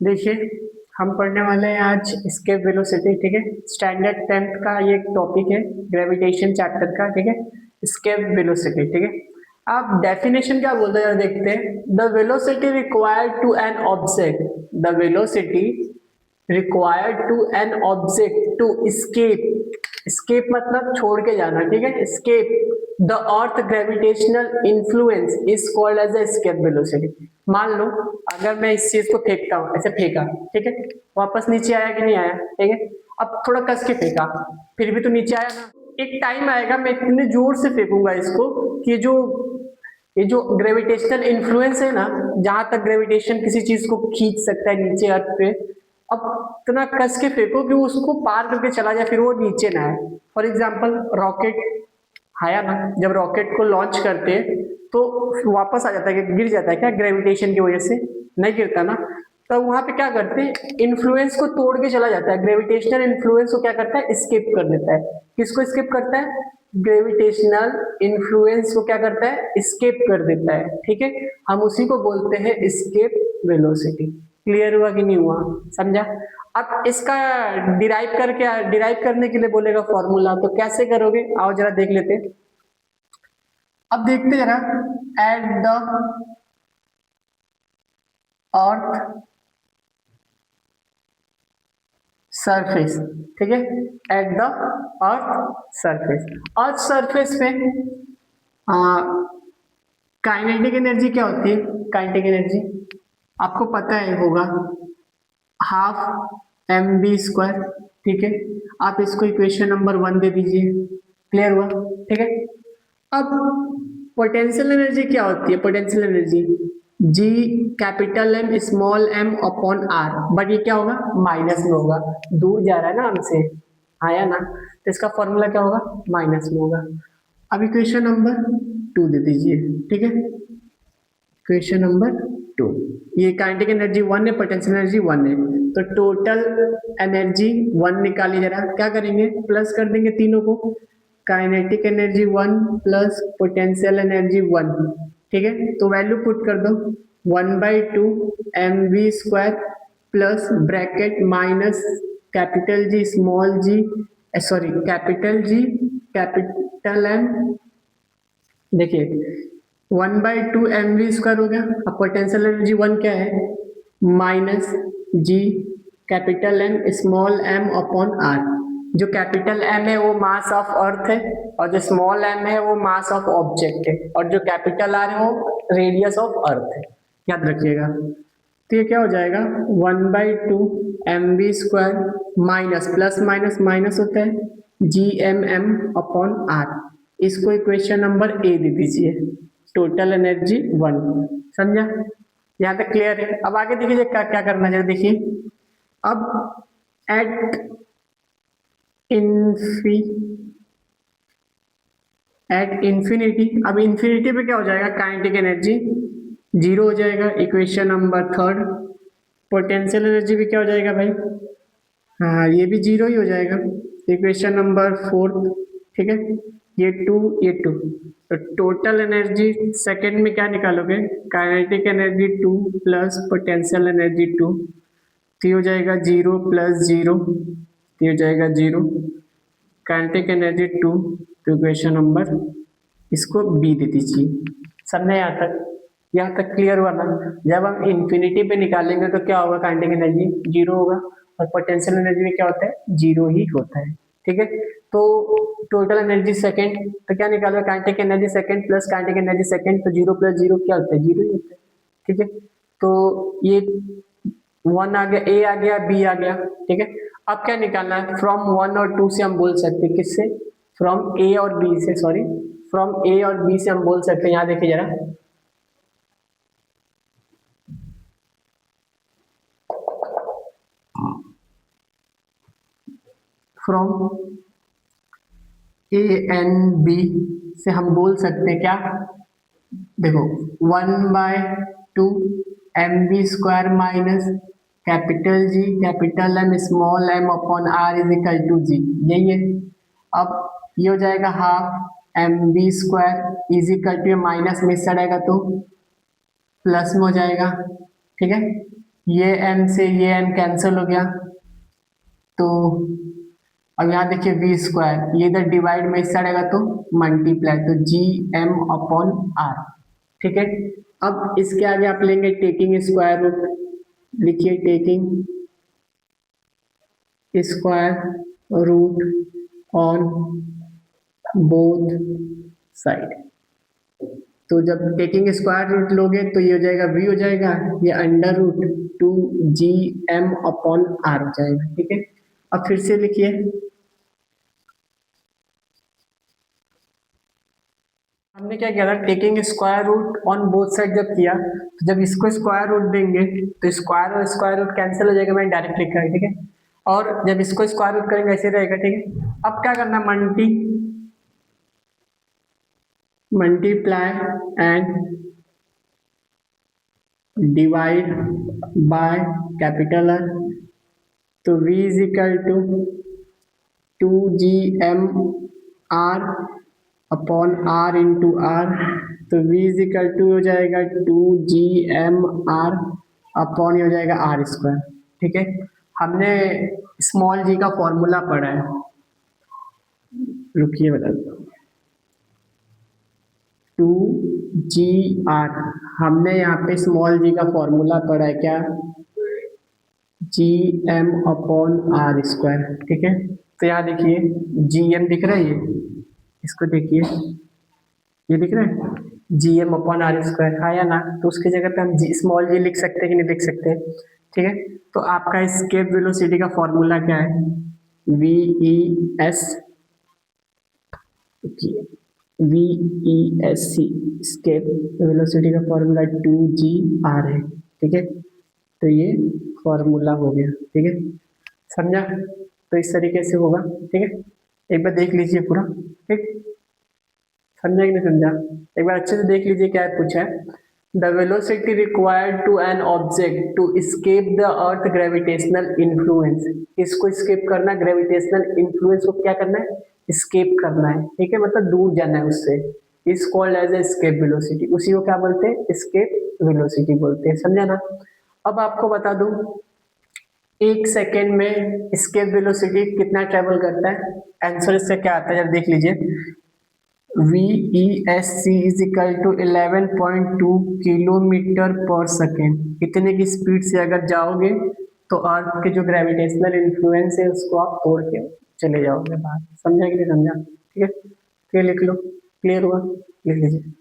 देखिए, हम पढ़ने वाले हैं आज एस्केप वेलोसिटी। ठीक है, स्टैंडर्ड 10th का ये टॉपिक है, ग्रेविटेशन चैप्टर का। ठीक है, एस्केप वेलोसिटी। ठीक है, आप डेफिनेशन क्या बोलते हैं देखते हैं। The velocity required to an object, the velocity required to an object to escape, escape मतलब छोड़ के जाना। ठीक है, escape the earth gravitational influence is called as escape velocity। मान लो अगर मैं इस चीज को फेंकता हूँ, ऐसे फेंका, ठीक है, वापस नीचे आया कि नहीं आया? ठीक है, अब थोड़ा कस के फेंका, फिर भी तो नीचे आया ना। एक टाइम आएगा मैं इतने जोर से फेंकूंगा इसको कि ये जो ग्रेविटेशनल इन्फ्लुएंस है ना, जहां तक ग्रेविटेशन किसी चीज को खींच सकता है नीचे अर्थ पे, अब इतना कस के फेंको कि वो उसको पार करके चला जाए, फिर वो नीचे ना आए। फॉर एग्जाम्पल रॉकेट आया ना, जब रॉकेट को लॉन्च करते हैं तो वापस आ जाता है, गिर जाता है क्या ग्रेविटेशन की वजह से? नहीं गिरता ना। तो वहां पे क्या करते हैं, इन्फ्लुएंस को तोड़ के चला जाता है, ग्रेविटेशनल इन्फ्लुएंस को क्या करता है, स्किप कर देता है। किसको स्किप करता है? ग्रेविटेशनल इन्फ्लुएंस को क्या करता है, स्केप कर देता है। ठीक है, हम उसी को बोलते हैं स्केप वेलोसिटी। क्लियर हुआ कि नहीं हुआ? समझा? अब इसका डिराइव करने के लिए बोलेगा फॉर्मूला, तो कैसे करोगे आओ जरा देख लेते हैं। अब देखते जरा, एट द अर्थ सरफेस। ठीक है, at the earth surface, earth surface पे काइनेटिक एनर्जी क्या होती है? काइनेटिक एनर्जी आपको पता है होगा, हाफ एम बी स्क्वायर। ठीक है, आप इसको इक्वेशन नंबर 1 दे दीजिए। क्लियर हुआ? ठीक है, अब पोटेंशियल एनर्जी क्या होती है? Potential energy G capital M small m upon r, but ये क्या होगा, माइनस में होगा, दूर जा रहा है ना हमसे, आया ना, तो इसका फॉर्मूला क्या होगा, माइनस में होगा। अब इक्वेशन नंबर 2 दे दीजिए। ठीक है, क्वेश्चन नंबर 2, ये काइनेटिक एनर्जी 1 है, पोटेंशियल एनर्जी 1 है, तो टोटल एनर्जी 1 निकालिए जरा। क्या करेंगे, प्लस कर देंगे तीनों को, kinetic energy 1 plus potential energy 1। ठीक है, तो वैल्यू पुट कर दो, 1/2 m v square plus bracket minus capital G small g, sorry capital जी कैपिटल एम। देखिए 1/2 एम वी स्क्वायर हो गया। अब पोटेंशियल एनर्जी 1 क्या है, minus G capital M small m upon r. जो कैपिटल एम है वो मास ऑफ अर्थ है, और जो स्मॉल एम है वो मास ऑफ ऑब्जेक्ट है, और जो कैपिटल आर है वो रेडियस ऑफ अर्थ है। याद रखिएगा। तो ये क्या हो जाएगा, 1/2 m v square minus plus minus minus होता है G M m upon r. इसको इक्वेशन नंबर ए दे दीजिए, टोटल एनर्जी 1। समझा? यहाँ तक क्लियर है? अब आगे देखिए क्या क्या करना चाहिए। देखिए अब एट इन्फी एट इंफिनिटी, अब इंफिनिटी पे क्या हो जाएगा, काइनेटिक एनर्जी 0 हो जाएगा, इक्वेशन नंबर 3। पोटेंशियल एनर्जी भी क्या हो जाएगा भाई, हाँ ये भी 0 ही हो जाएगा, इक्वेशन नंबर 4। ठीक है, ये 2 ये 2, तो टोटल एनर्जी सेकंड में क्या निकालोगे, kinetic energy 2 plus potential energy 2, तो ये हो जाएगा 0 प्लस 0, ये हो जाएगा 0, काइनेटिक एनर्जी 2, तो इक्वेशन नंबर इसको बी दे दीजिए। समझे यहाँ तक? यहाँ तक क्लियर हुआ ना? जब हम इंफिनिटी पे निकालेंगे तो क्या होगा, काइनेटिक एनर्जी 0 होगा, और पोटेंशियल एनर्जी में क्या होता है, 0 ही होता है। ठीक है, तो टोटल एनर्जी सेकंड, तो क्या निकालोगे, kinetic energy second plus kinetic energy second, तो 0 प्लस 0 क्या होता है, 0 ही होता है। ठीक है, तो ये 1 आ गया, ए आ गया, बी आ गया। ठीक है, अब क्या निकालना है, फ्रॉम 1 और 2 से हम बोल सकते हैं, किससे, फ्रॉम ए और बी से, सॉरी फ्रॉम ए और बी से हम बोल सकते हैं। यहाँ देखिए जरा, फ्रॉम ए एंड बी से हम बोल सकते हैं क्या, देखो 1/2 m b square minus capital ji capital M small m upon r is equal to g, यही है। अब ये हो जाएगा half m b square is equal to, minus में से जाएगा तो प्लस में हो जाएगा। ठीक है, ये m से ये m कैंसिल हो गया, तो अब यहाँ देखिए वी स्क्वायर, ये इधर डिवाइड में इस साइड आएगा तो मल्टीप्लाई, तो जी एम अपॉन आर। ठीक है, अब इसके आगे आप लेंगे टेकिंग स्क्वायर रूट, लिखिए taking square root on both side. तो जब टेकिंग स्क्वायर रूट लोगे तो ये हो जाएगा v हो जाएगा, ये under root 2gm upon r हो जाएगा। ठीक है, अब फिर से लिखिए, हमने क्या किया था, taking square root on both side जब किया, तो जब इसको स्क्वायर रूट देंगे तो स्क्वायर और स्क्वायर रूट कैंसिल हो जाएगा, मैंने डायरेक्ट लिखा है। ठीक है, और जब इसको स्क्वायर रूट करेंगे ऐसे रहेगा। ठीक है, अब क्या करना, multiply and divide by capital R, तो v is equal to 2gm r upon r into r, तो v इज इक्वल टू हो जाएगा 2gm r अपॉन हो जाएगा r स्क्वायर। ठीक है, हमने स्मॉल g का फॉर्मूला पढ़ा है, रुकिए बताता हूँ। 2gr, हमने यहाँ पे स्मॉल g का फॉर्मूला पढ़ा है क्या, gm अपॉन r स्क्वायर। ठीक है, तो यहाँ देखिए gm दिख रहा है, ये इसको देखिए, ये दिख रहा है gm अपॉन r स्क्वायर, हाँ या ना, तो उसकी जगह पे हम स्मॉल g लिख सकते हैं कि नहीं लिख सकते। ठीक है, तो आपका एस्केप वेलोसिटी का फॉर्मूला क्या है, VESC एस्केप वेलोसिटी का फॉर्मूला 2gr है। ठीक है, तो ये फॉर्मूला हो गया। ठीक है, समझा, तो इस तरीके से होगा। ठीक है, एक बार देख लीजिए पूरा। ठीक, समझा कि नहीं समझा, एक बार अच्छे से देख लीजिए क्या पूछा है। The velocity required to an object to escape the earth gravitational influence, इसको escape करना, ग्रेविटेशनल इन्फ्लुएंस को क्या करना है, escape करना है। ठीक है, मतलब दूर जाना है उससे, is called as escape velocity, उसी को क्या बोलते हैं, escape वेलोसिटी बोलते हैं। समझा ना। अब आपको बता दूं, एक सेकेंड में escape वेलोसिटी कितना ट्रेवल करता है, आंसर इसका क्या आता है जब देख लीजिए, VESC is equal to 11.2 kilometre per second. इतने की स्पीड से अगर जाओगे तो अर्थ के जो ग्रेविटेशनल इन्फ्लुएंस है उसको आप तोड़ के चले जाओगे बाहर। समझा कि नहीं समझा। ठीक है, फिर लिख लो, क्लियर हुआ, लिख लीजिए।